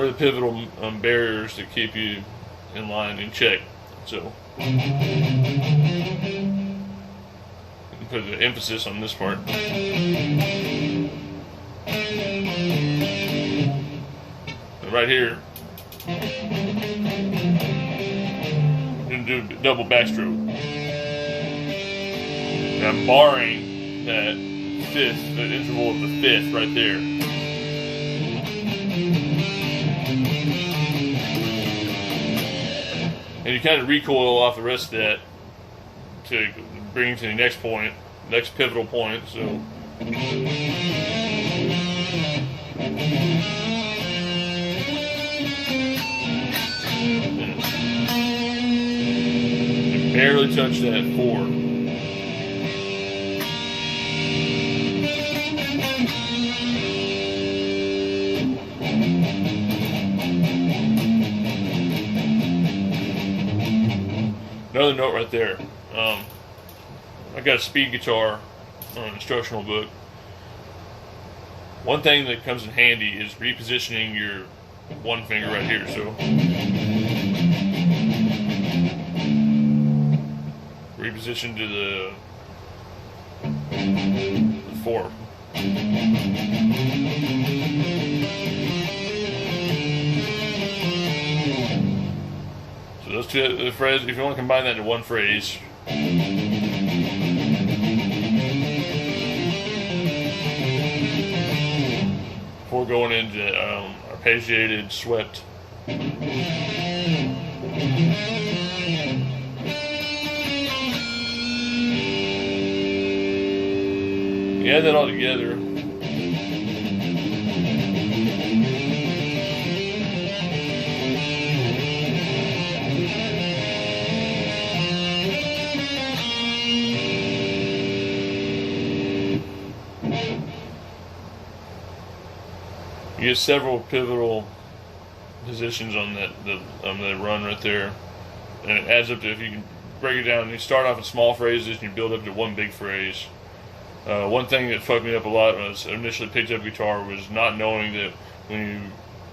What are the pivotal barriers that keep you in line and check? So put the emphasis on this part. And right here, I'm going to do a double backstroke. And I'm barring that fifth, that interval of the fifth right there. And you kind of recoil off the rest of that to bring you to the next point, next pivotal point. So and barely touch that 4. Another note right there. I got a speed guitar on an instructional book. One thing that comes in handy is repositioning your one finger right here. So reposition to the 4. So those two phrases, if you want to combine that into one phrase. Before going into arpeggiated swept. You add that all together. You get several pivotal positions on that run right there, and it adds up to, if you can break it down, you start off in small phrases and you build up to one big phrase. One thing that fucked me up a lot when I initially picked up guitar was not knowing that when you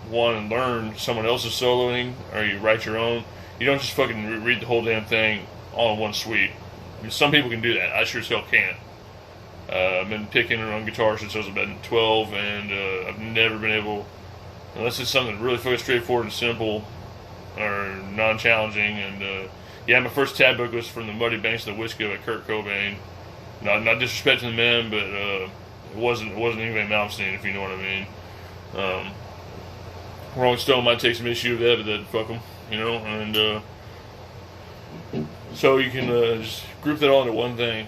want to learn someone else's soloing or you write your own, you don't just fucking read the whole damn thing all in one sweep. I mean, some people can do that. I sure as hell can't. I've been picking on guitar since I was about 12, and I've never been able, unless it's something really fucking straightforward and simple or non-challenging. And yeah, my first tab book was from the Muddy Banks of the Whiskey by Kurt Cobain. Not disrespecting the men, but it wasn't Ingve Malmsteen, if you know what I mean. Rolling Stone might take some issue with that, but then fuck them, you know. And so you can just group that all into one thing.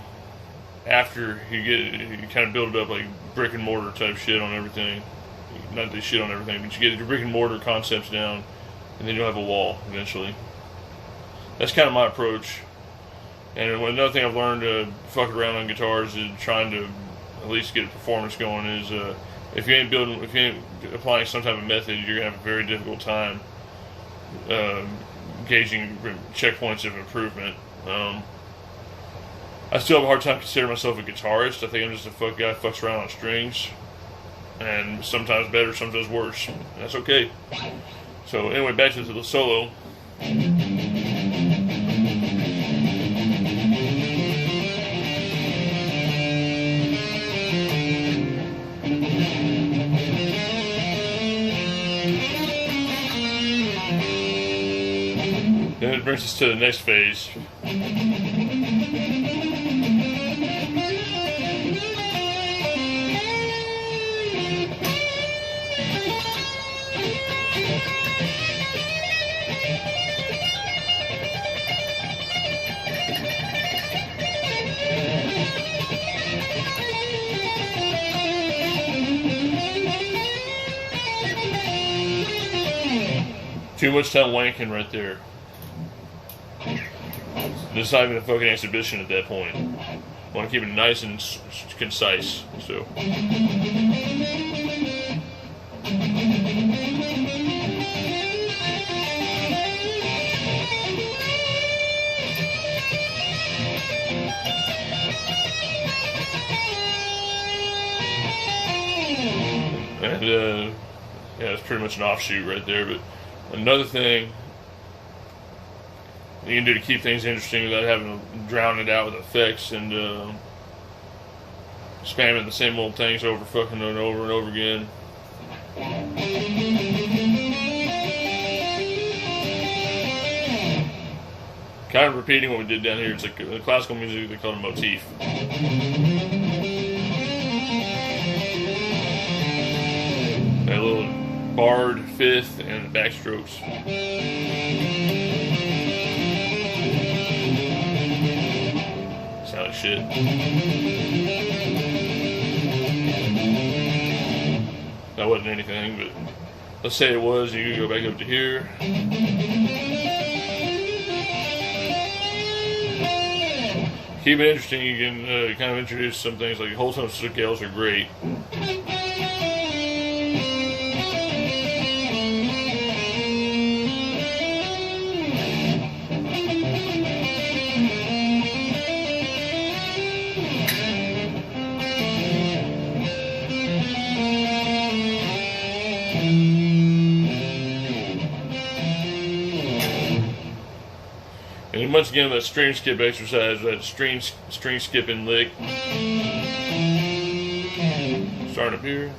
After you kind of build it up like brick and mortar type shit on everything. Not the shit on everything, but you get your brick and mortar concepts down, and then you'll have a wall eventually. That's kind of my approach. And another thing I've learned to fuck around on guitars is trying to at least get a performance going is if you ain't applying some type of method, you're gonna have a very difficult time gauging checkpoints of improvement. I still have a hard time considering myself a guitarist. I think I'm just a guy who fucks around on strings, and sometimes better, sometimes worse. And that's okay. So anyway, back to the solo. Then it brings us to the next phase. Too much time wanking right there. This is not even a fucking exhibition at that point. I want to keep it nice and concise. So. And Yeah, it's pretty much an offshoot right there. But another thing you can do to keep things interesting without having to drown it out with effects and spamming the same old things over fucking and over again. Kind of repeating what we did down here. It's like the classical music, they call it a motif. That little barred fifth and the backstrokes. Sound like shit. That wasn't anything, but let's say it was. You could go back up to here. Keep it interesting. You can kind of introduce some things like whole tone scales are great. And once again, that string skip exercise, that string skipping lick. Starting up here.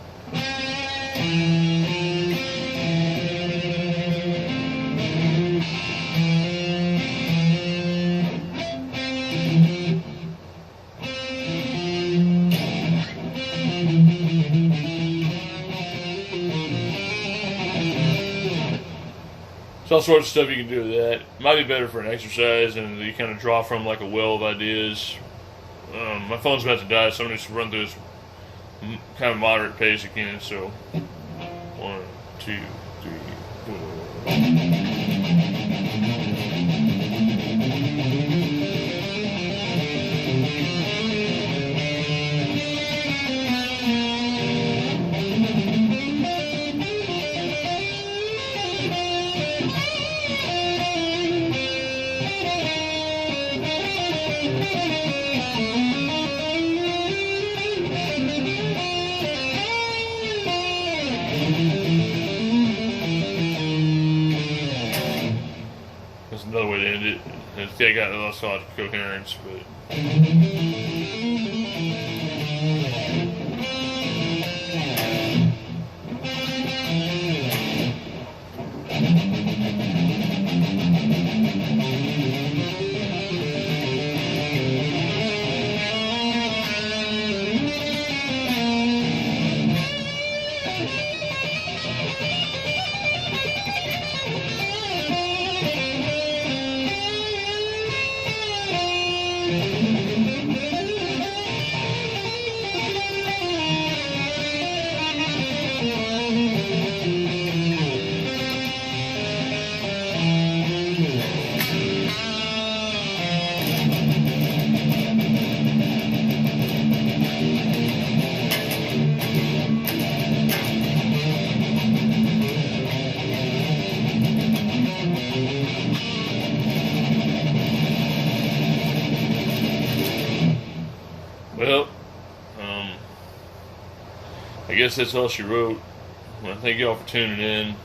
All sorts of stuff you can do with that. Might be better for an exercise and you kind of draw from like a well of ideas. My phone's about to die, so I'm going to just run through this kind of moderate pace again. So 1, 2, 3, 4. That's another way to end it. They got lost a lot of coherence, but. Well, I guess that's all she wrote. Well, thank y'all for tuning in.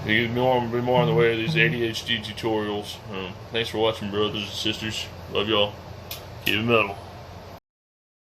There'll be more on the way of these ADHD tutorials. Thanks for watching, brothers and sisters. Love y'all. Keep it metal.